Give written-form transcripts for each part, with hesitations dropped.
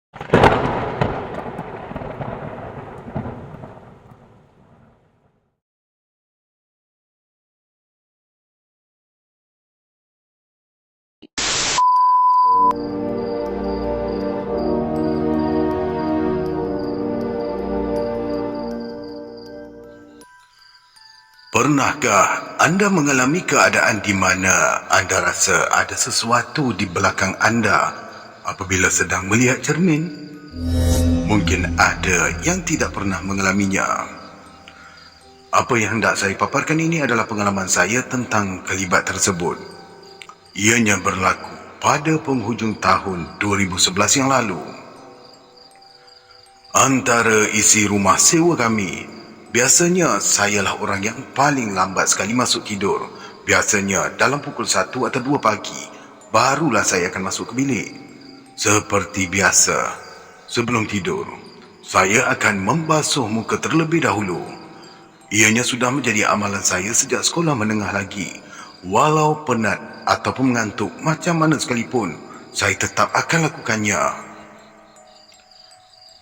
Pernahkah anda mengalami keadaan di mana anda rasa ada sesuatu di belakang anda apabila sedang melihat cermin? Mungkin ada yang tidak pernah mengalaminya. Apa yang hendak saya paparkan ini adalah pengalaman saya tentang kelibat tersebut. Ianya berlaku pada penghujung tahun 2011 yang lalu. Antara isi rumah sewa kami, biasanya sayalah orang yang paling lambat sekali masuk tidur. Biasanya dalam pukul 1 atau 2 pagi, barulah saya akan masuk ke bilik. Seperti biasa, sebelum tidur, saya akan membasuh muka terlebih dahulu. Ianya sudah menjadi amalan saya sejak sekolah menengah lagi. Walau penat ataupun mengantuk macam mana sekalipun, saya tetap akan lakukannya.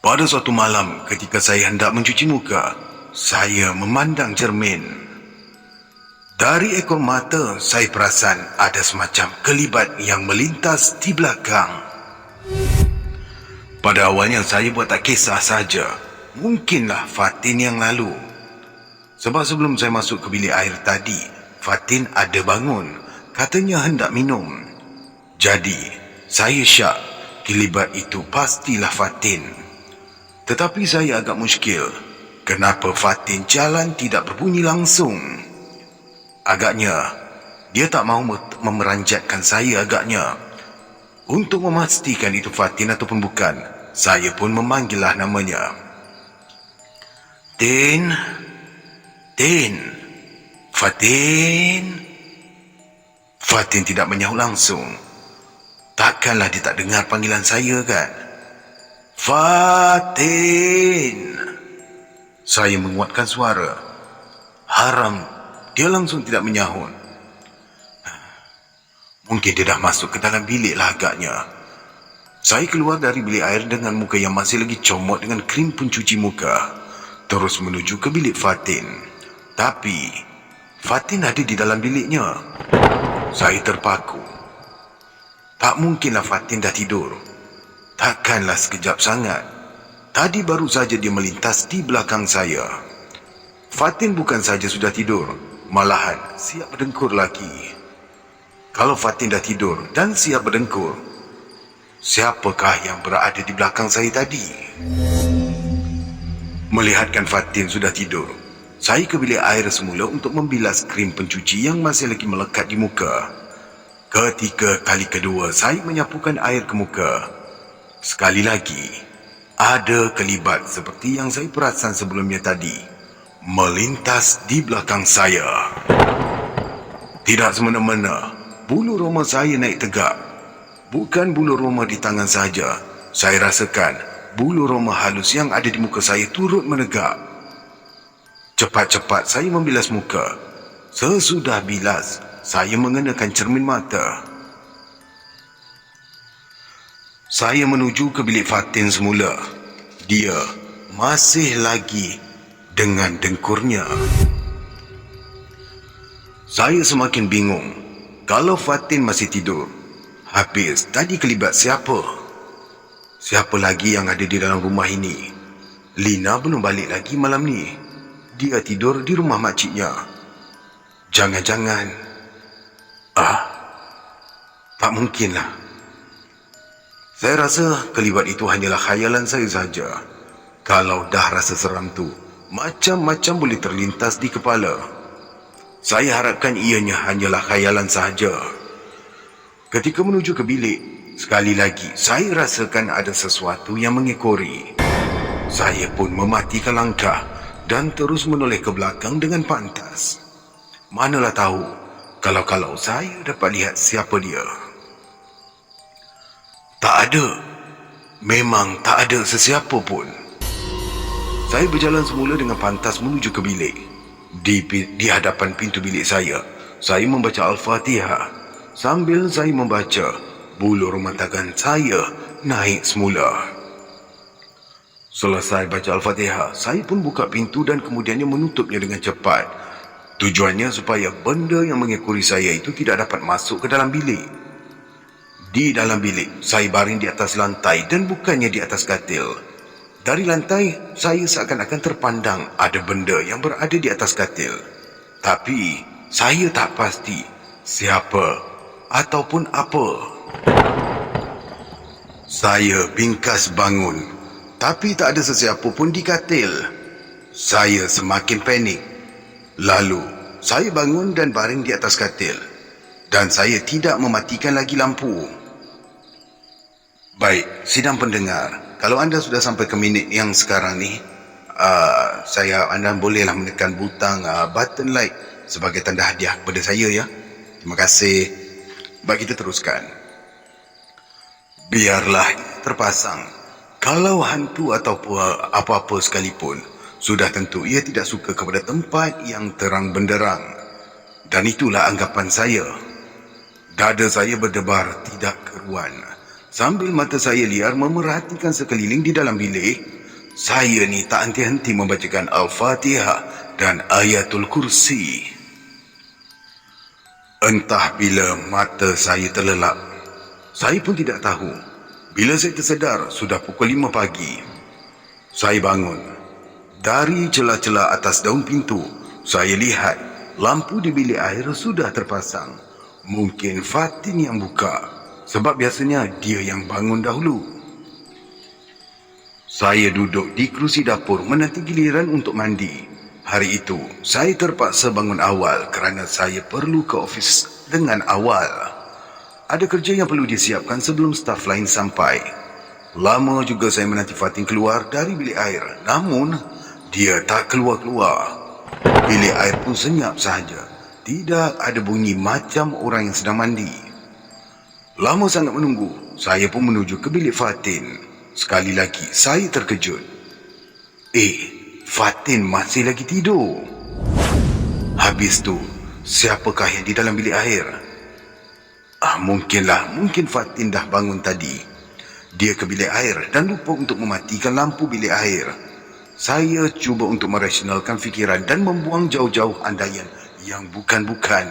Pada suatu malam ketika saya hendak mencuci muka, saya memandang cermin. Dari ekor mata, saya perasan ada semacam kelibat yang melintas di belakang. Pada awalnya saya buat tak kisah saja. Mungkinlah Fatin yang lalu. Sebab sebelum saya masuk ke bilik air tadi, Fatin ada bangun. Katanya hendak minum. Jadi, saya syak kelibat itu pastilah Fatin. Tetapi saya agak muskil. Kenapa Fatin jalan tidak berbunyi langsung? Agaknya, dia tak mahu memeranjatkan saya agaknya. Untuk memastikan itu Fatin ataupun bukan, saya pun memanggillah namanya. Tin, Tin, Fatin. Fatin tidak menyahut langsung. Takkanlah dia tak dengar panggilan saya kan? Fatin. Saya menguatkan suara. Haram, dia langsung tidak menyahut. Mungkin dia dah masuk ke dalam bilik lah agaknya. Saya keluar dari bilik air dengan muka yang masih lagi comot dengan krim pencuci muka. Terus menuju ke bilik Fatin. Tapi, Fatin ada di dalam biliknya. Saya terpaku. Tak mungkinlah Fatin dah tidur. Takkanlah sekejap sangat. Tadi baru saja dia melintas di belakang saya. Fatin bukan saja sudah tidur, malahan siap berdengkur lagi. Kalau Fatin dah tidur dan siap berdengkur, siapakah yang berada di belakang saya tadi? Melihatkan Fatin sudah tidur, saya ke bilik air semula untuk membilas krim pencuci yang masih lagi melekat di muka. Ketika kali kedua saya menyapukan air ke muka, sekali lagi, ada kelibat seperti yang saya perasan sebelumnya tadi, melintas di belakang saya. Tidak semena-mena, bulu roma saya naik tegak. Bukan bulu roma di tangan saja, saya rasakan bulu roma halus yang ada di muka saya turut menegak. Cepat-cepat saya membilas muka. Sesudah bilas, saya mengenakan cermin mata. Saya menuju ke bilik Fatin semula. Dia masih lagi dengan dengkurnya. Saya semakin bingung. Kalau Fatin masih tidur, habis tadi kelibat siapa? Siapa lagi yang ada di dalam rumah ini? Lina belum balik lagi malam ni. Dia tidur di rumah makciknya. Jangan-jangan... tak mungkinlah. Saya rasa kelibat itu hanyalah khayalan saya saja. Kalau dah rasa seram tu, macam-macam boleh terlintas di kepala. Saya harapkan ianya hanyalah khayalan sahaja. Ketika menuju ke bilik, sekali lagi saya rasakan ada sesuatu yang mengekori. Saya pun mematikan langkah dan terus menoleh ke belakang dengan pantas. Manalah tahu kalau saya dapat lihat siapa dia. Tak ada. Memang tak ada sesiapa pun. Saya berjalan semula dengan pantas menuju ke bilik. Di hadapan pintu bilik saya membaca Al-Fatihah. Sambil saya membaca, bulu rumah tangan saya naik semula. Selesai baca Al-Fatihah, saya pun buka pintu dan kemudiannya menutupnya dengan cepat. Tujuannya supaya benda yang mengekori saya itu tidak dapat masuk ke dalam bilik. Di dalam bilik, saya baring di atas lantai dan bukannya di atas katil. Dari lantai, saya seakan-akan terpandang ada benda yang berada di atas katil. Tapi, saya tak pasti siapa ataupun apa. Saya bingkas bangun, tapi tak ada sesiapa pun di katil. Saya semakin panik. Lalu, saya bangun dan baring di atas katil. Dan saya tidak mematikan lagi lampu. Baik, sidang pendengar, kalau anda sudah sampai ke minit yang sekarang ni, anda bolehlah menekan butang button like sebagai tanda hadiah kepada saya ya. Terima kasih. Baik, kita teruskan. Biarlah terpasang. Kalau hantu atau apa-apa sekalipun, sudah tentu ia tidak suka kepada tempat yang terang benderang. Dan itulah anggapan saya. Dada saya berdebar tidak keruan. Sambil mata saya liar memerhatikan sekeliling di dalam bilik, saya ni tak henti-henti membacakan Al-Fatihah dan Ayatul Kursi. Entah bila mata saya terlelap. Saya pun tidak tahu. Bila saya tersedar, sudah pukul 5 pagi. Saya bangun. Dari celah-celah atas daun pintu, saya lihat lampu di bilik air sudah terpasang. Mungkin Fatin yang buka. Sebab biasanya dia yang bangun dahulu. Saya duduk di kerusi dapur menanti giliran untuk mandi. Hari itu, saya terpaksa bangun awal kerana saya perlu ke ofis dengan awal. Ada kerja yang perlu disiapkan sebelum staf lain sampai. Lama juga saya menanti Fatin keluar dari bilik air. Namun, dia tak keluar-keluar. Bilik air pun senyap sahaja. Tidak ada bunyi macam orang yang sedang mandi. Lama sangat menunggu, saya pun menuju ke bilik Fatin. Sekali lagi, saya terkejut. Fatin masih lagi tidur. Habis tu, siapakah yang di dalam bilik air? Mungkin Fatin dah bangun tadi. Dia ke bilik air dan lupa untuk mematikan lampu bilik air. Saya cuba untuk merasionalkan fikiran dan membuang jauh-jauh andaian yang bukan-bukan.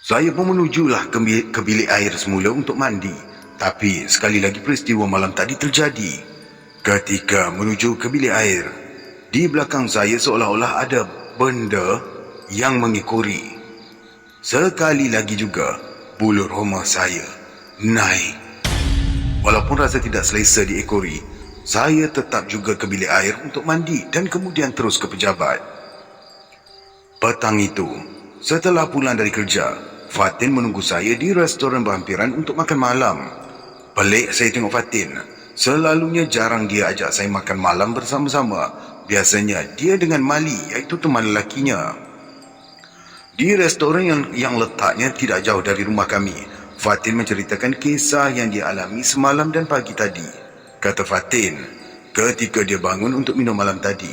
Saya pun menujulah ke bilik air semula untuk mandi. Tapi sekali lagi peristiwa malam tadi terjadi. Ketika menuju ke bilik air, di belakang saya seolah-olah ada benda yang mengekori. Sekali lagi juga, bulu roma saya naik. Walaupun rasa tidak selesa diekori, saya tetap juga ke bilik air untuk mandi dan kemudian terus ke pejabat. Petang itu, setelah pulang dari kerja, Fatin menunggu saya di restoran berhampiran untuk makan malam. Pelik saya tengok Fatin. Selalunya jarang dia ajak saya makan malam bersama-sama. Biasanya dia dengan Mali, iaitu teman lelakinya. Di restoran yang letaknya tidak jauh dari rumah kami, Fatin menceritakan kisah yang dia alami semalam dan pagi tadi. Kata Fatin, ketika dia bangun untuk minum malam tadi,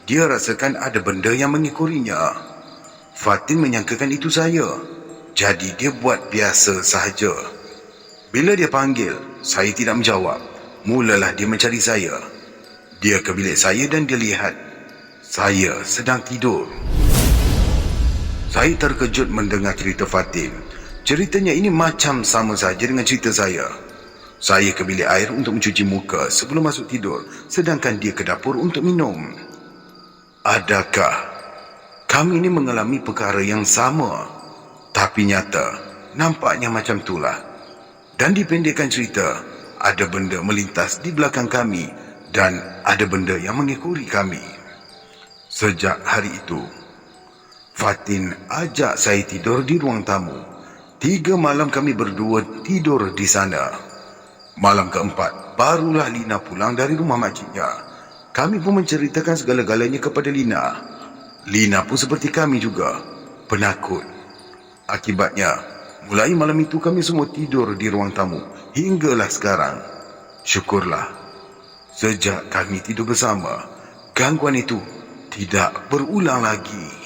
dia rasakan ada benda yang mengekorinya. Fatin menyangkakan itu saya. Jadi dia buat biasa sahaja. Bila dia panggil, saya tidak menjawab. Mulalah dia mencari saya. Dia ke bilik saya dan dia lihat saya sedang tidur. Saya terkejut mendengar cerita Fatin. Ceritanya ini macam sama saja dengan cerita saya. Saya ke bilik air untuk mencuci muka sebelum masuk tidur, sedangkan dia ke dapur untuk minum. Adakah kami ini mengalami perkara yang sama? Tapi nyata, nampaknya macam itulah. Dan dipendekkan cerita, ada benda melintas di belakang kami dan ada benda yang mengekori kami. Sejak hari itu, Fatin ajak saya tidur di ruang tamu. 3 malam kami berdua tidur di sana. Malam keempat, barulah Lina pulang dari rumah makciknya. Kami pun menceritakan segala-galanya kepada Lina. Lina pun seperti kami juga, penakut. Akibatnya, mulai malam itu kami semua tidur di ruang tamu hinggalah sekarang. Syukurlah, sejak kami tidur bersama, gangguan itu tidak berulang lagi.